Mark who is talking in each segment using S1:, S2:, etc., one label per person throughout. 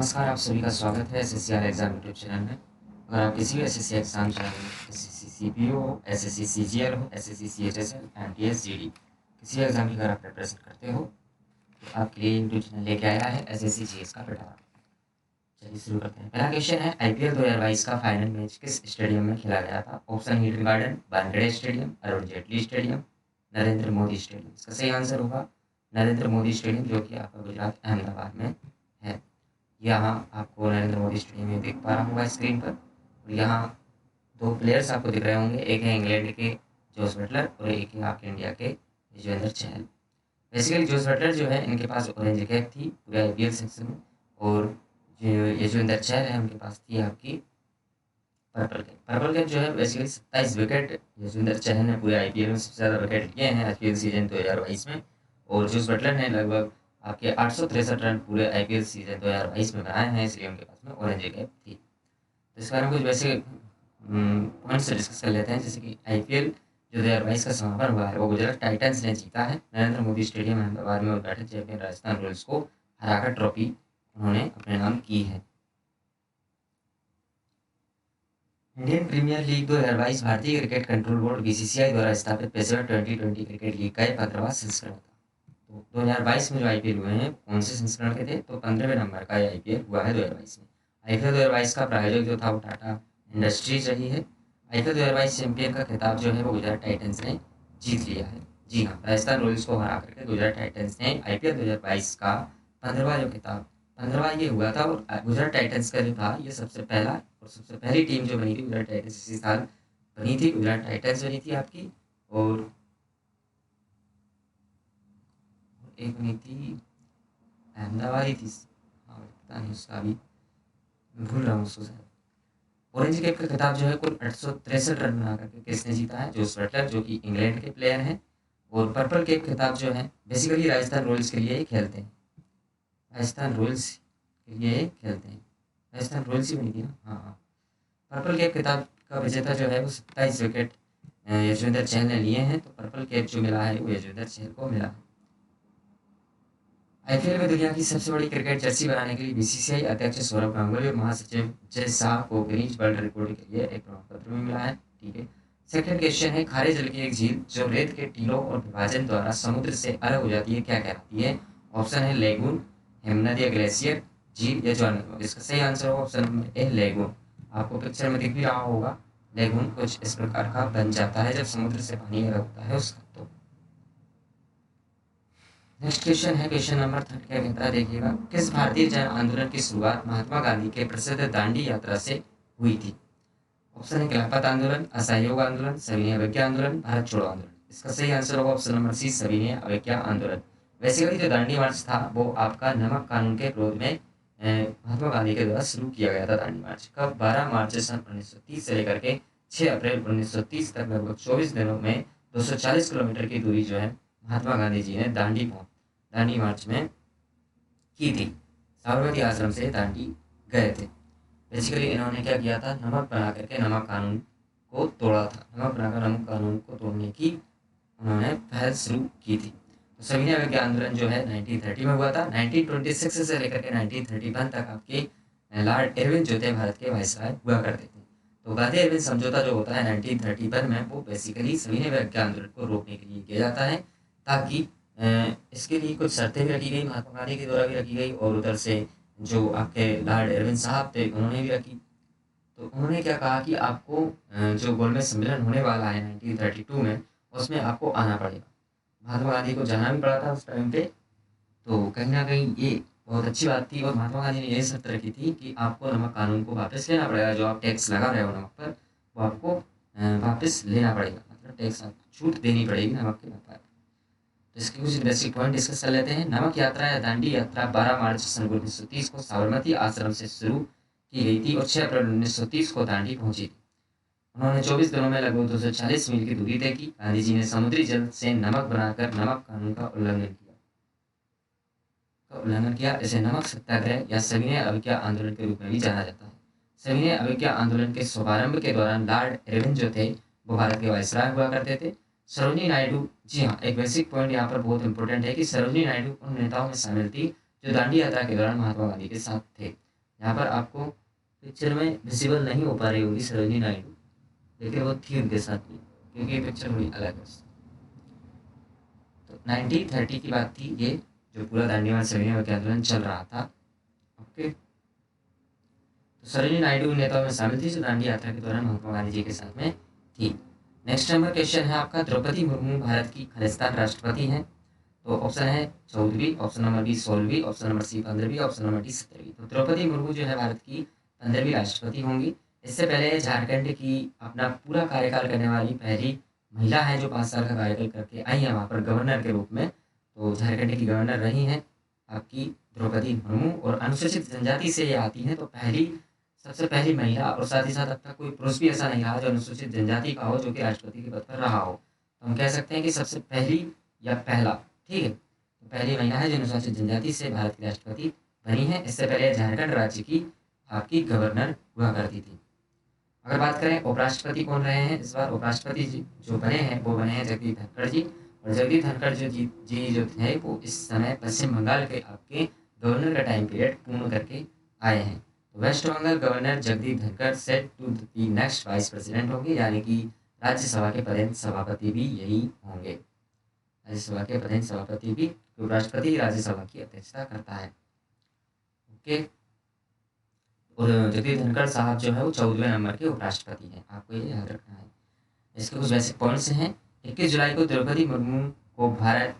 S1: नमस्कार, आप सभी का स्वागत है एसएससीआर एग्जाम यूट्यूब चैनल में। अगर आप किसी भी एसएससी एग्जाम चाहे एसएससी सीपीओ हो, एसएससी सीजीएल हो, एसएससी सीएचएसएल, एमटीएस, जीडी, किसी भी एग्जाम की अगर आप प्रिपरेशन करते हो तो आपके लिए यूट्यूब चैनल लेके आया है एसएससी जीएस का पिटारा। चलिए शुरू करते हैं। पहला क्वेश्चन है, आईपीएल 2022 का फाइनल मैच किस स्टेडियम में खेला गया था? Option Eden garden, Wankhede stadium, Arun Jaitley stadium, Narendra Modi stadium. इसका सही आंसर होगा नरेंद्र मोदी स्टेडियम, जो कि आपका गुजरात अहमदाबाद में है। यहाँ आपको नरेंद्र मोदी स्टेडियम में दिख पा रहा होगा स्क्रीन पर। और यहाँ दो प्लेयर्स आपको दिख रहे होंगे, एक है इंग्लैंड के जोस बटलर और एक है आपके इंडिया के Yuzvendra Chahal. Basically Jos Buttler जो है इनके पास ऑरेंज कैप थी पूरे आईपीएल सेक्शन में, और जो युजवेंद्र चहल है उनके पास थी आपकी पर्पल कैप। पर्पल कैप जो है बेसिकली 27 विकेट युजवेंद्र चहल ने पूरे आईपीएल में सबसे ज़्यादा विकेट लिए हैं आईपीएल सीजन 2022 में, और जोस बटलर ने लगभग आपके 863 रन पूरे आईपीएल सीजन 2022 में बनाए हैं, इसलिए उनके पास में ऑरेंज कैप थी। तो इस बारे में कुछ वैसे पॉइंट्स से डिस्कस कर लेते हैं, जैसे कि आईपीएल जो 2022 का समापन हुआ है वो गुजरात टाइटंस ने जीता है नरेंद्र मोदी स्टेडियम अहमदाबाद में, और बैठक चैंपियन राजस्थान रॉयल्स को हराकर ट्रॉफी उन्होंने अपने नाम की है। इंडियन प्रीमियर लीग 2022 भारतीय क्रिकेट कंट्रोल बोर्ड बीसीसीआई द्वारा स्थापित पेशेवर 2020 क्रिकेट लीग का 15वां संस्करण था। तो 2022 में जो आईपीएल हुए हैं कौन से संस्करण के थे? तो 15वें नंबर का आईपीएल हुआ है 2022 में। आईपीएल 2022 का प्रायोजक जो था वो टाटा इंडस्ट्रीज रही है। आईपीएल 2022 चैंपियन का खिताब जो है वो गुजरात टाइटंस ने जीत लिया है। जी हाँ, राजस्थान रॉयल्स को हरा करके गुजरात टाइटंस ने आईपीएल 2022 का 15वां जो खिताब 15वां ये हुआ था। और गुजरात टाइटंस का जो था ये सबसे पहला और सबसे पहली टीम जो बनी थी गुजरात टाइटंस इसी साल बनी थी, गुजरात टाइटंस बनी थी आपकी। और एक बनी थी अहमदाबाद ही थी, हाँ पता नहीं उसका अभी भूल रहा हूँ उसको शायद। ऑरेंज कैप का खिताब जो है कुल 863 रन बना करके किसने जीता है? जोस बटलर, जो कि इंग्लैंड के प्लेयर हैं। और पर्पल कैप खिताब जो है बेसिकली राजस्थान रॉयल्स के लिए ही खेलते हैं, राजस्थान रॉयल्स के लिए ही खेलते हैं, राजस्थान रॉयल्स ही बनी थी ना, हाँ। पर्पल कैप खिताब का विजेता जो है वो 27 विकेट युजवेंद्र चहल ने लिए हैं, तो पर्पल कैप जो मिला है वो युजवेंद्र चहल को मिला है। आईपीएल में दुनिया की सबसे बड़ी क्रिकेट जर्सी बनाने के लिए बीसीसीआई अध्यक्ष सौरभ गांगुली और महासचिव जय शाह को गिनीज वर्ल्ड रिकॉर्ड के लिए एक प्रमाण पत्र भी मिला है। ठीक है, सेकंड क्वेश्चन है, खारे जल की एक झील जो रेत के टीलों और विभाजन द्वारा समुद्र से अलग हो जाती है क्या कहलाती है? ऑप्शन है लेगून, हिमनद या ग्लेशियर, झील या ज्वालामुखी। इसका सही आंसर होगा ऑप्शन नंबर ए लेगून। आपको पिक्चर में दिख भी रहा होगा, लेगून कुछ इस प्रकार का बन जाता है जब समुद्र से पानी अलग होता है उसका। तो नेक्स्ट क्वेश्चन है क्वेश्चन नंबर 3, क्या कहता है देखिएगा, किस भारतीय जन आंदोलन की शुरुआत महात्मा गांधी के प्रसिद्ध दांडी यात्रा से हुई थी? ऑप्शन है खिलाफत आंदोलन, असहयोग आंदोलन, सविनय अवज्ञा आंदोलन, भारत छोड़ो आंदोलन। इसका सही आंसर होगा ऑप्शन नंबर सी, सविनय अवज्ञा आंदोलन। बेसिकली जो दांडी मार्च था वो आपका नमक कानून के विरोध में महात्मा गांधी के द्वारा शुरू किया गया था। दांडी मार्च कब? 12 मार्च सन 1930 से लेकर के 6 अप्रैल 1930 तक लगभग 24 दिनों में 240 किलोमीटर की दूरी जो है महात्मा गांधी जी ने दांडी मार्च में की थी। साबरमती आश्रम से दांडी गए थे। बेसिकली इन्होंने क्या किया था, नमक बना करके नमक कानून को तोड़ा था, नमक बनाकर नमक कानून को तोड़ने की उन्होंने पहल शुरू की थी। तो सविनय अवज्ञा आंदोलन जो है 1930 में हुआ था। 1926 से लेकर के 1931 तक आपके लॉर्ड इरविन जो थे भारत के वायसराय हुआ करते थे। तो गांधी इरविन समझौता जो होता है 1931 में वो बेसिकली सविनय अवज्ञा आंदोलन को रोकने के लिए किया जाता है, ताकि इसके लिए कुछ शर्तें भी रखी गई, महात्मा गांधी के द्वारा भी रखी गई, और उधर से जो आपके लॉर्ड इरविन साहब थे उन्होंने भी रखी। तो उन्होंने क्या कहा कि आपको जो गोलमेज सम्मेलन होने वाला है 1932 में उसमें आपको आना पड़ेगा। महात्मा गांधी को जाना भी पड़ा था उस टाइम पे। तो कहीं ना कहीं ये बहुत अच्छी बात थी, और महात्मा गांधी ने ये शर्त रखी थी कि आपको नमक कानून को वापस लेना पड़ेगा, जो आप टैक्स लगा रहे हो नमक पर वो आपको वापस लेना पड़ेगा, मतलब टैक्स छूट देनी पड़ेगी नमक के व्यापार। तो इसके कुछ बेसिक पॉइंट डिस्कस कर लेते हैं। नमक यात्रा या दांडी यात्रा 12 मार्च सन 1930 को साबरमती आश्रम से शुरू की गई थी और 6 अप्रैल 1930 को दांडी पहुंची थी। उन्होंने 24 दिनों में लगभग 240 मील की दूरी तय की। गांधी जी ने समुद्री जल से नमक बनाकर नमक कानून का उल्लंघन किया। इसे नमक सत्याग्रह या सविनय अवज्ञा आंदोलन के रूप में भी जाना जाता है। सविनय अवज्ञा आंदोलन के शुभारंभ के दौरान लॉर्ड इरविन जो थे वो भारत के वायसराय हुआ करते थे। सरोजिनी नायडू, जी हाँ, एक बेसिक पॉइंट यहाँ पर बहुत इंपॉर्टेंट है कि सरोजिनी नायडू उन नेताओं में शामिल थी जो दांडी यात्रा के दौरान महात्मा गांधी के साथ थे। यहाँ पर आपको पिक्चर में विजिबल नहीं हो पा रही होगी सरोजिनी नायडू, लेकिन वो थी उनके साथ में, क्योंकि ये पिक्चर थोड़ी अलग है। तो 1930 की बात थी ये, जो पूरा दांडी मार्च सविनय अवज्ञा आंदोलन चल रहा था। ओके, तो सरोजिनी नायडू नेताओं में शामिल थी जो दांडी यात्रा के दौरान महात्मा गांधी जी के साथ में थी। नेक्स्ट नंबर क्वेश्चन है आपका, द्रौपदी मुर्मू भारत की खालिस्तान राष्ट्रपति हैं। तो ऑप्शन है 14वीं, ऑप्शन नंबर बी 16वीं, ऑप्शन नंबर सी 15वीं, ऑप्शन नंबर डी 17वीं। तो द्रौपदी मुर्मू जो है भारत की 15वीं राष्ट्रपति होंगी। इससे पहले झारखंड की अपना पूरा कार्यकाल करने वाली पहली महिला है जो 5 साल का कार्यकाल करके आई है वहाँ पर गवर्नर के रूप में। तो झारखंड की गवर्नर रही हैं आपकी द्रौपदी मुर्मू, और अनुसूचित जनजाति से ये आती हैं, तो सबसे पहली महिला, और साथ ही साथ अब तक कोई पुरुष भी ऐसा नहीं रहा जो अनुसूचित जनजाति का हो जो कि राष्ट्रपति के पद पर रहा हो। तो हम कह सकते हैं कि सबसे पहली या पहला, ठीक है, तो पहली महिला है जो अनुसूचित जनजाति से भारत की राष्ट्रपति बनी है। इससे पहले झारखंड राज्य की आपकी गवर्नर हुआ करती थी। अगर बात करें उपराष्ट्रपति कौन रहे हैं इस बार, उपराष्ट्रपति जो बने हैं वो बने हैं जगदीप धनखड़ जी। और जगदीप धनखड़ जी जो थे वो इस समय पश्चिम बंगाल के आपके गवर्नर का टाइम पीरियड पूर्ण करके आए हैं। तो West Bengal governor Jagdeep Dhankhar set to the next vice president होंगे, यानी कि राज्यसभा के पदेन सभापति भी यही होंगे। राज्यसभा के पदेन सभापति भी, उपराष्ट्रपति राज्यसभा की अध्यक्षता करता है। ओके, और जगदीप धनखड़ साहब जो है वो 14वें नंबर के उपराष्ट्रपति हैं, आपको ये याद रखना है। इसके कुछ बेसिक पॉइंट्स हैं। 21 जुलाई को द्रौपदी मुर्मू को भारत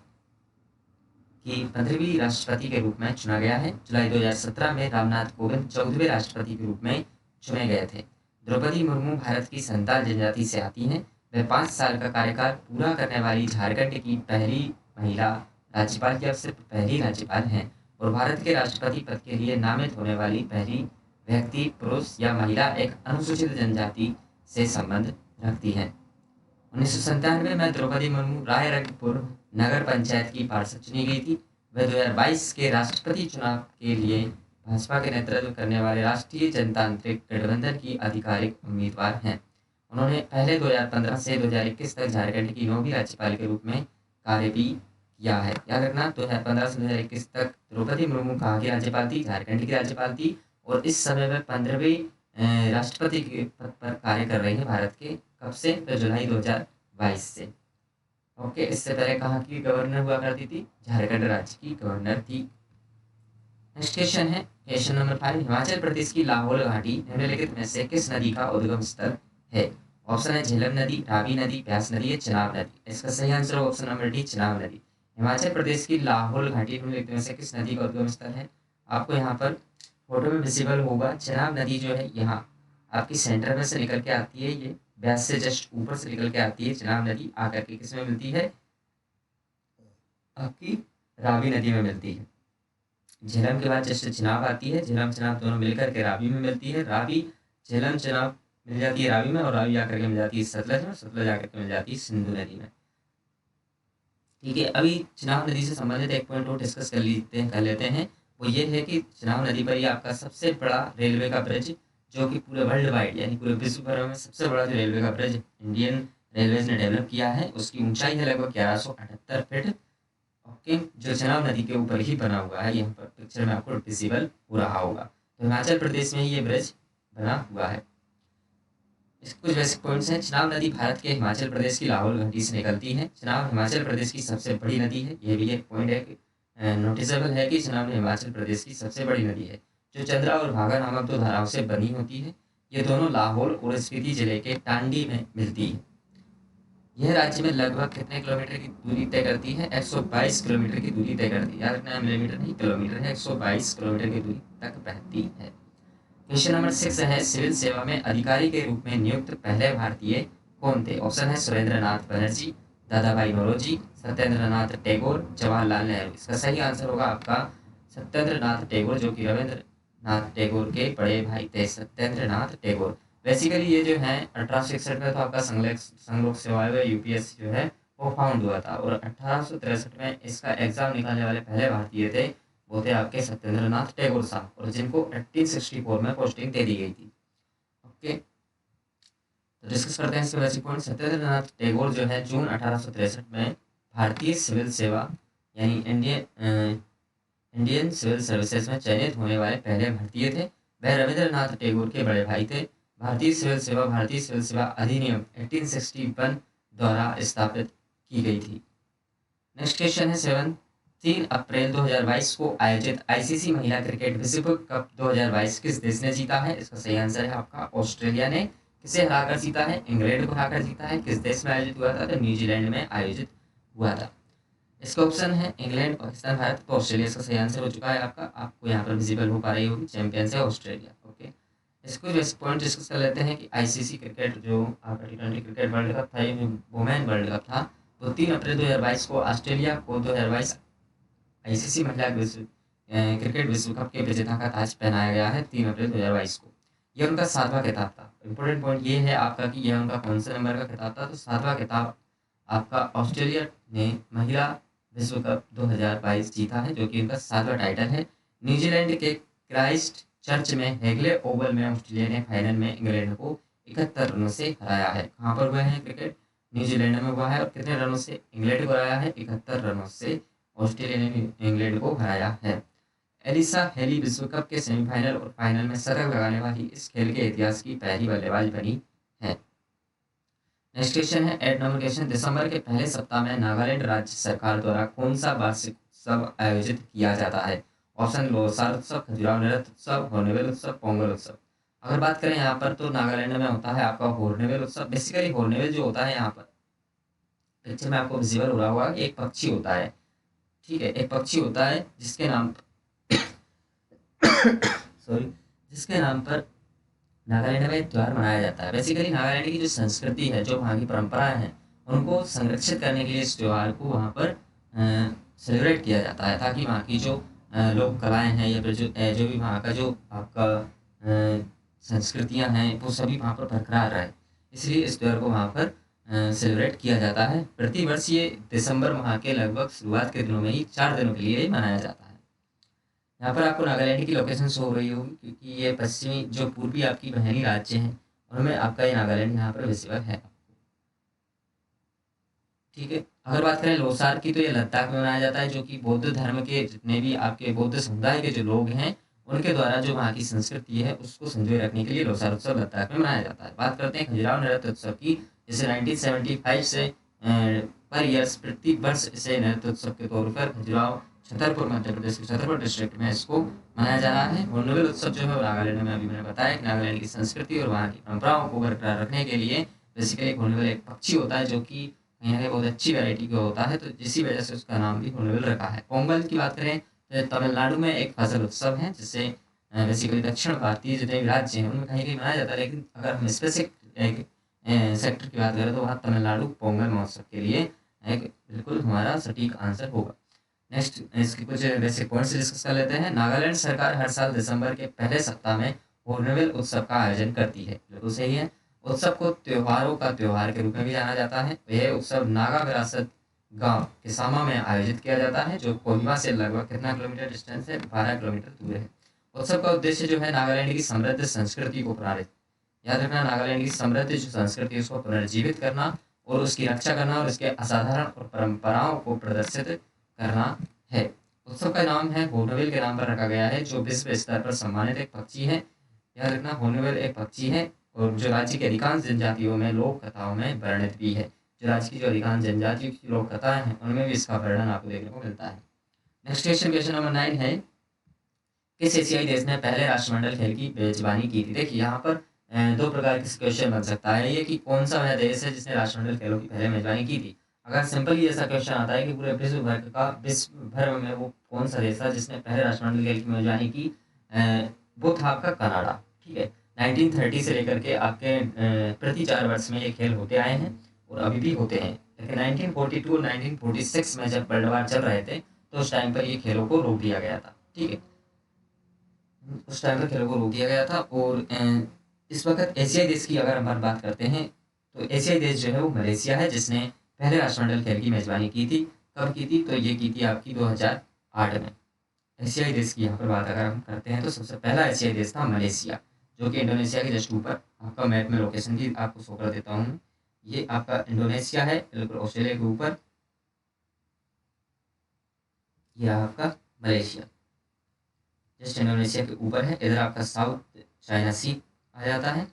S1: की 15वीं राष्ट्रपति के रूप में चुना गया है। जुलाई 2017 में रामनाथ कोविंद 14वें राष्ट्रपति के रूप में चुने गए थे। द्रौपदी मुर्मू भारत की संताल जनजाति से आती हैं। वे 5 साल का कार्यकाल पूरा करने वाली झारखंड की पहली महिला राज्यपाल की सिर्फ पहली राज्यपाल हैं, और भारत के राष्ट्रपति पद के लिए नामित होने वाली पहली व्यक्ति, पुरुष या महिला एक अनुसूचित जनजाति से संबंध रखती है। 1997 में द्रौपदी मुर्मू रायरंगपुर नगर पंचायत की पार्षद चुनी गई थी। वह 2022 के राष्ट्रपति चुनाव के लिए भाजपा के नेतृत्व करने वाले राष्ट्रीय जनतांत्रिक गठबंधन की आधिकारिक उम्मीदवार हैं। उन्होंने पहले 2015 से 2021 तक झारखंड की 9वीं राज्यपाल के रूप में कार्य भी किया है। याद रखना, 2015 से 2021 तक द्रौपदी मुर्मू कहाँ की राज्यपाल थी? झारखंड की राज्यपाल थी, और इस समय वह 15वें राष्ट्रपति के पद पर कार्य कर रही है भारत के। कब से? तो जुलाई 2022 से। ओके, इससे पहले कहाँ की गवर्नर हुआ करती थी? झारखंड राज्य की गवर्नर थी। नेक्स्ट क्वेश्चन है क्वेश्चन नंबर 5, हिमाचल प्रदेश की लाहौल घाटी निम्नलिखित में से किस नदी का उद्गम स्थल है? ऑप्शन है झेलम नदी, रावी नदी, ब्यास नदी या चिनाब नदी। इसका सही आंसर है ऑप्शन नंबर डी, चिनाब नदी। हिमाचल प्रदेश की लाहौल घाटी निम्नलिखित में से किस नदी का उद्गम स्थल है? आपको यहाँ पर फोटो में विजिबल होगा, चिनाब नदी जो है यहाँ आपकी सेंटर में से निकल के आती है, ये ब्यास से जस्ट ऊपर से निकल के आती है। चिनाब नदी आकर के किसमें मिलती है? आपकी रावी नदी में मिलती है। झेलम के बाद जस्ट चिनाब आती है, झेलम चिनाब दोनों मिलकर के रावी में मिलती है। रावी झेलम चिनाब मिल जाती है रावी में, और रावी आकर के मिल जाती है सतलज में, सतलज आकर के मिल जाती है सिंधु नदी में। ठीक है, अभी चिनाब नदी से संबंधित एक पॉइंट और डिस्कस कर लेते हैं। वो ये है कि चिनाब नदी पर ही आपका सबसे बड़ा रेलवे का ब्रिज, जो कि पूरे वर्ल्ड वाइड यानी पूरे विश्व भर में सबसे बड़ा जो रेलवे का ब्रिज इंडियन रेलवेज ने डेवलप किया है, उसकी ऊंचाई है लगभग 1178 फीट। ओके, जो चिनाब नदी के ऊपर ही बना हुआ है, यहाँ पर पिक्चर में आपको विजिबल हो रहा होगा। तो हिमाचल प्रदेश में ही ये ब्रिज बना हुआ है। इसके कुछ बेसिक पॉइंट्स हैं। चिनाब नदी भारत के हिमाचल प्रदेश की लाहौल घाटी से निकलती है। चिनाब हिमाचल प्रदेश की सबसे बड़ी नदी है। ये भी एक पॉइंट है, नोटिसेबल है कि चिनाब हिमाचल प्रदेश की सबसे बड़ी नदी है, जो चंद्रा और भागा नामक 2 धाराओं से बनी होती है। ये दोनों लाहौल और स्पीति जिले के टांडी में मिलती है। यह राज्य में लगभग कितने किलोमीटर की दूरी तय करती है? 122 किलोमीटर की दूरी तय करती है। याद रखना, मिलीमीटर नहीं किलोमीटर है। 122 किलोमीटर की दूरी तक बहती है। क्वेश्चन नंबर 6 है, सिविल सेवा में अधिकारी के रूप में नियुक्त पहले भारतीय कौन थे? ऑप्शन है सुरेंद्रनाथ बनर्जी, दादा भाई नौरोजी, सत्येंद्रनाथ टैगोर, जवाहरलाल नेहरू। इसका सही आंसर होगा आपका सत्येंद्रनाथ टैगोर, जो कि रविंद्रनाथ टैगोर के बड़े भाई थे, सत्येंद्रनाथ टैगोर। बेसिकली ये जो है 1861 में तो आपका संघ लोक सेवा आयोग यूपीएससी जो है वो फाउंड हुआ था, और 1863 में इसका एग्जाम निकालने वाले पहले भारतीय थे, वो थे आपके सत्येंद्रनाथ टैगोर साहब, और जिनको 1864 में पोस्टिंग दे दी गई थी। ओके, तो डिस्कस करते हैं इसके बेसिक पॉइंट। सत्येंद्रनाथ टैगोर जो है जून 1863 में भारतीय सिविल सेवा यानी इंडियन सिविल सर्विसेज में चयनित होने वाले पहले भारतीय थे। वह रविंद्रनाथ टैगोर के बड़े भाई थे। भारतीय सिविल सेवा अधिनियम 1861 द्वारा स्थापित की गई थी। नेक्स्ट क्वेश्चन है 7। 3 अप्रैल 2022 को आयोजित आईसीसी महिला क्रिकेट विश्व कप 2022 किस देश ने जीता है? इसका सही आंसर है आपका ऑस्ट्रेलिया ने। किसे हराकर जीता है? इंग्लैंड को हराकर जीता है। किस देश में आयोजित हुआ था? तो न्यूजीलैंड में आयोजित हुआ था। इसका ऑप्शन है इंग्लैंड, पाकिस्तान, भारत, तो ऑस्ट्रेलिया इसका सही आंसर हो चुका है आपका। आपको यहाँ पर विजिबल हो पा रही होगी, चैंपियंस है ऑस्ट्रेलिया। ओके, इसको जो पॉइंट डिस्कस कर लेते हैं कि आईसीसी क्रिकेट जो आपका T20 क्रिकेट वर्ल्ड कप था, ये वुमेन वर्ल्ड कप था। तो 3 अप्रैल 2022 को ऑस्ट्रेलिया को 2022 आईसीसी महिला क्रिकेट विश्व कप के विजेता का ताज पहनाया गया है 3 अप्रैल 2022 को। यह उनका 7वां खिताब था। इंपॉर्टेंट पॉइंट ये है आपका कि यह उनका कौन से नंबर का खिताब था? तो 7वां खिताब आपका ऑस्ट्रेलिया ने महिला विश्व कप 2022 जीता है, जो कि उनका 7वां टाइटल है। न्यूजीलैंड के क्राइस्ट चर्च में हेगले ओवल में ऑस्ट्रेलिया ने फाइनल में इंग्लैंड को 71 रनों से हराया है। कहाँ पर हुआ है क्रिकेट? न्यूजीलैंड में हुआ है। और कितने रनों से इंग्लैंड को हराया है? 71 रनों से ऑस्ट्रेलिया ने इंग्लैंड को हराया है। एलिसा हेली विश्व कप के सेमीफाइनल और फाइनल में शतक लगाने वाली इस खेल के इतिहास की पहली बल्लेबाज बनी है। नेक्स्ट क्वेश्चन है 8 नंबर क्वेश्चन। दिसंबर के पहले सप्ताह में नागालैंड राज्य सरकार द्वारा कौन सा वार्षिक उत्सव आयोजित किया जाता है? ऑप्शन लोसार उत्सव, खजुराहो नृत्य उत्सव, हॉर्नबिल उत्सव, पोंगल उत्सव। अगर बात करें यहाँ पर तो नागालैंड में होता है आपका हॉर्नबिल उत्सव। बेसिकली हॉर्नबिल जो होता है यहाँ पर पिक्चर में आपको विजिबल हो रहा होगा, एक पक्षी होता है। ठीक है, एक पक्षी होता है जिसके नाम सॉरी जिसके नाम पर नागालैंड में त्यौहार मनाया जाता है। बेसिकली नागालैंड की जो संस्कृति है, जो वहाँ की परंपराएं हैं, उनको संरक्षित करने के लिए इस त्यौहार को वहाँ पर सेलिब्रेट किया जाता है, ताकि वहाँ की जो लोक कलाएँ हैं या फिर जो भी वहाँ का जो आपका संस्कृतियाँ हैं, वो सभी वहाँ पर बरकरार रहे। इसलिए इस त्यौहार को वहाँ पर सेलिब्रेट किया जाता है। प्रतिवर्ष ये दिसंबर माह के लगभग शुरुआत के दिनों में ही 4 दिनों के लिए मनाया जाता है। यहाँ पर आपको नागालैंड की लोकेशन शो हो रही होगी, क्योंकि ये पश्चिमी जो पूर्वी आपकी बहनी राज्य हैं उनमें आपका ये नागालैंड यहाँ पर विजिबल है। ठीक है, अगर बात करें लोसार की तो ये लद्दाख में मनाया जाता है, जो कि बौद्ध धर्म के जितने भी आपके बौद्ध समुदाय के जो लोग हैं उनके द्वारा जो वहाँ की संस्कृति है उसको संजोए रखने के लिए लोसार उत्सव लद्दाख में मनाया जाता है। बात करते हैं खजुराहो नृत्य उत्सव की, जिसे 1975 से पर ईयर्स प्रति वर्ष इसे नृत्य उत्सव के तौर पर खजुराहो छतरपुर मध्य प्रदेश के छतरपुर डिस्ट्रिक्ट में इसको मनाया जा रहा है। हॉर्नबिल उत्सव जो है वो नागालैंड में, अभी मैंने बताया कि नागालैंड की संस्कृति और वहाँ की परंपराओं को बरकरार रखने के लिए बेसिकली हॉर्नबिल एक पक्षी होता है जो कि कहीं ना कहीं बहुत अच्छी वैरायटी का होता है, तो इसी वजह से उसका नाम भी हॉर्नबिल रखा है। पोंगल की बात करें तो तमिलनाडु में एक फसल उत्सव है, जिससे बेसिकली दक्षिण भारतीय जितने भी राज्य हैं उनमें कहीं कहीं मनाया जाता है, लेकिन अगर हम स्पेसिफिक एक सेक्टर की बात करें तो वहाँ तमिलनाडु पोंगल महोत्सव के लिए एक बिल्कुल हमारा सटीक आंसर होगा। नेक्स्ट इसके कुछ बेसिक पॉइंट्स डिस्कस कर लेते हैं। नागालैंड सरकार हर साल दिसंबर के पहले सप्ताह में हॉर्नबिल उत्सव का आयोजन करती है। बिल्कुल सही है। उत्सव को त्योहारों का त्योहार के रूप में भी जाना जाता है। यह उत्सव नागा विरासत गांव किसामा में आयोजित किया जाता है, जो कोहिमा से लगभग कितना किलोमीटर डिस्टेंस है? 12 किलोमीटर दूर है। उत्सव का उद्देश्य जो है नागालैंड की समृद्ध संस्कृति को याद रखना, नागालैंड की समृद्ध जो संस्कृति है उसको पुनर्जीवित करना और उसकी रक्षा करना और उसके असाधारण और परंपराओं को प्रदर्शित करना है। उत्सव का नाम है हॉर्नबिल के नाम पर रखा गया है, जो विश्व स्तर पर सम्मानित एक पक्षी है। याद रखना, हॉर्नबिल एक पक्षी है और जो राज्य की अधिकांश जनजातियों में लोक कथाओं में वर्णित भी है। जो राज्य की जो अधिकांश जनजातियों की लोक कथाएं हैं उनमें भी इसका वर्णन आपको देखने को मिलता है। नेक्स्ट क्वेश्चन नंबर 9 है, किस एशियाई देश ने पहले राष्ट्रमंडल खेल की मेजबानी की थी? देखिए यहाँ पर दो प्रकार के क्वेश्चन बन सकता है, ये कि कौन सा वह देश है जिसने राष्ट्रमंडल खेलों की पहले मेजबानी की थी। अगर सिंपली ऐसा क्वेश्चन आता है कि पूरे विश्व भर में वो कौन सा देश था जिसने पहले राष्ट्रमंडल खेल की मेजबानी की, वो था आपका कनाडा। ठीक है, 1930 से लेकर के आपके प्रति 4 वर्ष में ये खेल होते आए हैं और अभी भी होते हैं। लेकिन 1942 और 1946 में जब वर्ल्ड वार चल रहे थे तो उस टाइम पर ये खेलों को रोक दिया गया था। ठीक है, उस टाइम पर खेलों को रोक दिया गया था। और इस वक्त एशियाई देश की अगर हम बात करते हैं तो एशियाई देश जो है वो मलेशिया है, जिसने पहले राष्ट्रमंडल खेल की मेजबानी की थी। कब की थी? तो ये की थी आपकी 2008 में। एशियाई देश की यहाँ पर बात अगर हम करते हैं तो सबसे पहला एशियाई देश था मलेशिया, जो कि इंडोनेशिया के जस्ट ऊपर आपका मैप में लोकेशन की आपको शो कर देता हूँ। ये आपका इंडोनेशिया है, बिल्कुल ऑस्ट्रेलिया के ऊपर। यह आपका मलेशिया। जस्ट इंडोनेशिया के ऊपर है। इधर आपका साउथ चाइना सी आ जाता है।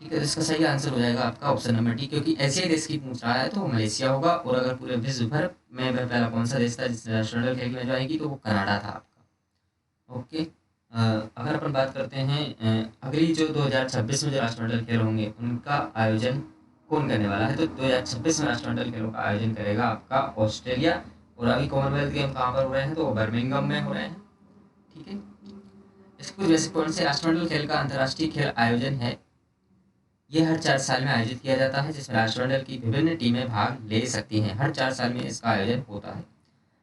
S1: ठीक है, तो इसका सही आंसर हो जाएगा आपका ऑप्शन नंबर डी, क्योंकि एशियाई देश की पूछ रहा है तो वो मलेशिया होगा। और अगर पूरे विश्व भर में वह पहला कौन सा देश था जिसने राष्ट्रमंडल खेल की मेजबानी की, तो वो कनाडा था आपका। ओके, अगर अपन बात करते हैं अगली जो 2026 में जो राष्ट्रमंडल खेल होंगे उनका आयोजन कौन करने वाला है, तो 2026 में राष्ट्रमंडल खेलों का आयोजन करेगा आपका ऑस्ट्रेलिया। और अभी कॉमनवेल्थ गेम कहाँ पर हो रहे हैं, तो वो बर्मिंघम में हो रहे हैं। ठीक है, इसके कुछ बेसिक पॉइंट से राष्ट्रमंडल खेल का अंतर्राष्ट्रीय खेल आयोजन है। ये हर 4 साल में आयोजित किया जाता है, जिसमें राष्ट्रमंडल की विभिन्न टीमें भाग ले सकती हैं। हर 4 साल में इसका आयोजन होता है।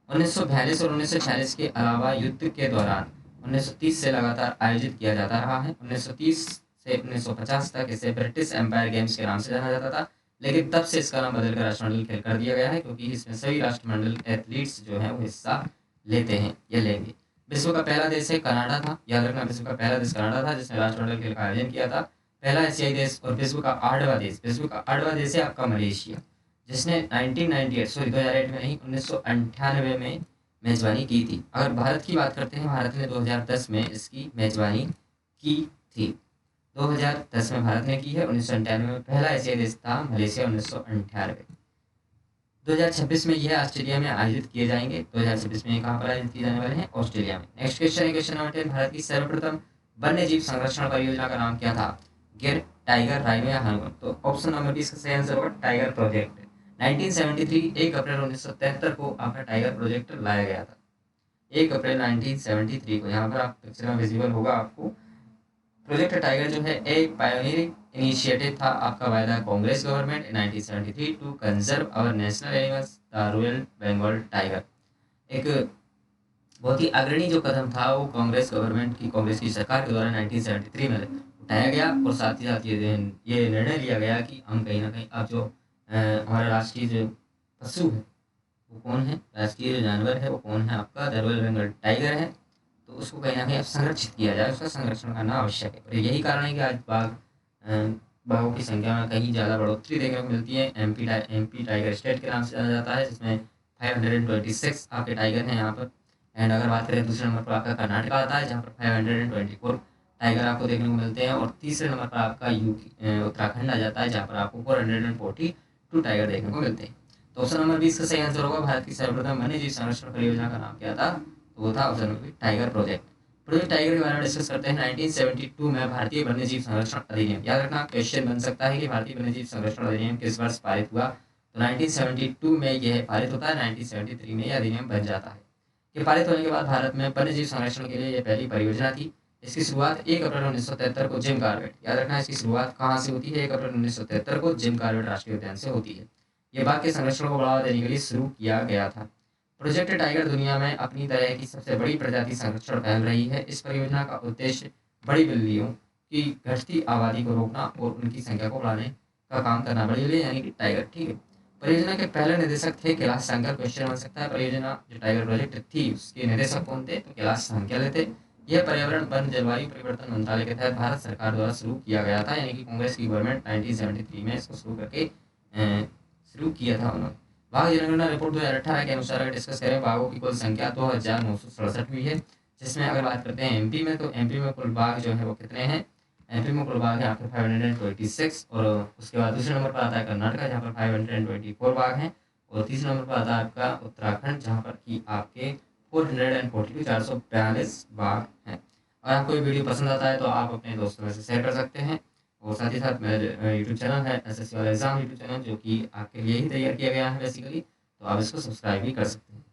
S1: 1942 और 1946 के अलावा युद्ध के दौरान 1930 से लगातार आयोजित किया जाता रहा है। 1930 से 1950 तक इसे ब्रिटिश एम्पायर गेम्स के नाम से जाना जाता था, लेकिन तब से इसका नाम बदलकर राष्ट्रमंडल खेल कर दिया गया है, क्योंकि इसमें सभी राष्ट्रमंडल एथलीट्स जो हैं वो हिस्सा लेते हैं या लेंगे। विश्व का पहला देश है कनाडा था, याद रखना, विश्व का पहला देश कनाडा था जिसने राष्ट्रमंडल खेल का आयोजन किया था। पहला एशियाई देश और विश्व का 8वां देश है आपका मलेशिया, जिसने 2008 में नहीं 1998 में मेजबानी की थी। अगर भारत की बात करते हैं, भारत ने 2010 में इसकी मेजबानी की थी। 2010 में भारत ने की है। 1998 में पहला एशियाई देश था मलेशिया, 1998। 2026 में यह ऑस्ट्रेलिया में आयोजित किए जाएंगे। 2026 में ये कहाँ पर आयोजित किए जाने वाले हैं, ऑस्ट्रेलिया में। नेक्स्ट क्वेश्चन है क्वेश्चन नंबर 10, भारत की सर्वप्रथम वन्य जीव संरक्षण परियोजना का नाम क्या था, गिर, टाइगर, राइनो या हंगम। तो ऑप्शन नंबर 20 का सही आंसर होगा टाइगर प्रोजेक्ट। 1973 1 अप्रैल 1973 को आपका टाइगर प्रोजेक्ट लाया गया था। 1 अप्रैल 1973 को, यहाँ पर आप पिक्चर में विजिबल होगा आपको। प्रोजेक्ट टाइगर जो है एक पायोनियरिंग इनिशिएटिव था आपका by the Congress government in 1973 to conserve our national animals the royal Bengal tiger. एक बहुत ही अग्रणी जो कदम था वो कांग्रेस की सरकार के द्वारा 1973 में उठाया गया। और साथ ही साथ ये निर्णय लिया गया कि हम कहीं ना कहीं अब जो हमारा राष्ट्रीय जो पशु है वो कौन है, राष्ट्रीय जो जानवर है वो कौन है, आपका द रॉयल बंगाल टाइगर है। तो उसको कहीं ना कहीं अब संरक्षित किया जाए, उसका संरक्षण करना आवश्यक है। और यही कारण है कि आज बाघों की संख्या में कहीं ज़्यादा बढ़ोतरी देखने को मिलती है। एमपी टाइगर स्टेट के नाम से जाना जाता है, जिसमें 526 आपके टाइगर हैं यहाँ पर। एंड अगर बात करें दूसरे नंबर पर आपका कर्नाटक आता है, जहाँ पर 524 टाइगर आपको देखने को मिलते हैं। और तीसरे नंबर पर आपका उत्तराखंड आ जाता है, जहाँ पर आपको 442 टाइगर देखने को मिलते हैं। तो ऑप्शन नंबर 20 का सही आंसर होगा भारत की सर्वप्रथम वन्य जीव संरक्षण परियोजना का नाम क्या था, तो वो था option number tiger project. Project tiger के बारे में डिस्कस करते हैं। 1972 में भारतीय वन्यजीव संरक्षण अधिनियम, याद रखना क्वेश्चन बन सकता है कि भारतीय वन्यजीव संरक्षण अधिनियम किस वर्ष पारित हुआ, तो 1972 में यह पारित होता है। 1973 में यह अधिनियम बन जाता है। ये पारित होने के बाद भारत में वन्यजीव संरक्षण के लिए यह पहली परियोजना थी। इसकी शुरुआत 1 अप्रैल 1973 को जिम कॉर्बेट, याद रखना इसकी शुरुआत कहाँ से होती है, 1 अप्रैल 1973 को जिम कॉर्बेट राष्ट्रीय उद्यान से होती है। ये बाघ के संरक्षण को बढ़ावा देने के लिए शुरू किया गया था। प्रोजेक्ट टाइगर दुनिया में अपनी तरह की सबसे बड़ी प्रजाति संरक्षण पहल रही है। इस परियोजना का उद्देश्य बड़ी बिल्लियों की घटती आबादी को रोकना और उनकी संख्या को बढ़ाने का काम करना। बड़ी बिल्ली यानी कि टाइगर, ठीक है। परियोजना के पहले निदेशक थे कैलाश शंकर। क्वेश्चन बन सकता है परियोजना जो टाइगर प्रोजेक्ट थी उसके निदेशक कौन थे, तो कैलाश शंकर थे। यह पर्यावरण वन जलवायु परिवर्तन मंत्रालय के तहत भारत सरकार द्वारा शुरू किया गया था, यानी कि कांग्रेस की गवर्नमेंट 1973 में इसको शुरू किया था उन्होंने। बाघ जनगणना रिपोर्ट 2018 के अनुसार अगर डिस्कस करें, बाघों की कुल संख्या 2967 हुई है। जिसमें अगर बात करते हैं एमपी में, तो एमपी में कुल बाघ जो है वो कितने हैं, एमपी में कुल बाघ है आपके 526। और उसके बाद दूसरे नंबर पर आता है कर्नाटक, जहाँ पर 524 बाघ हैं। और तीसरे नंबर पर आता है आपका उत्तराखंड, जहाँ पर कि आपके 442 बाघ हैं। अगर आपको ये वीडियो पसंद आता है तो आप अपने दोस्तों में से शेयर कर सकते हैं। और साथ ही साथ मेरा यूट्यूब चैनल है एसएससी वाला एग्जाम यूट्यूब चैनल, जो कि आपके लिए ही तैयार किया गया है बेसिकली, तो आप इसको सब्सक्राइब भी कर सकते हैं।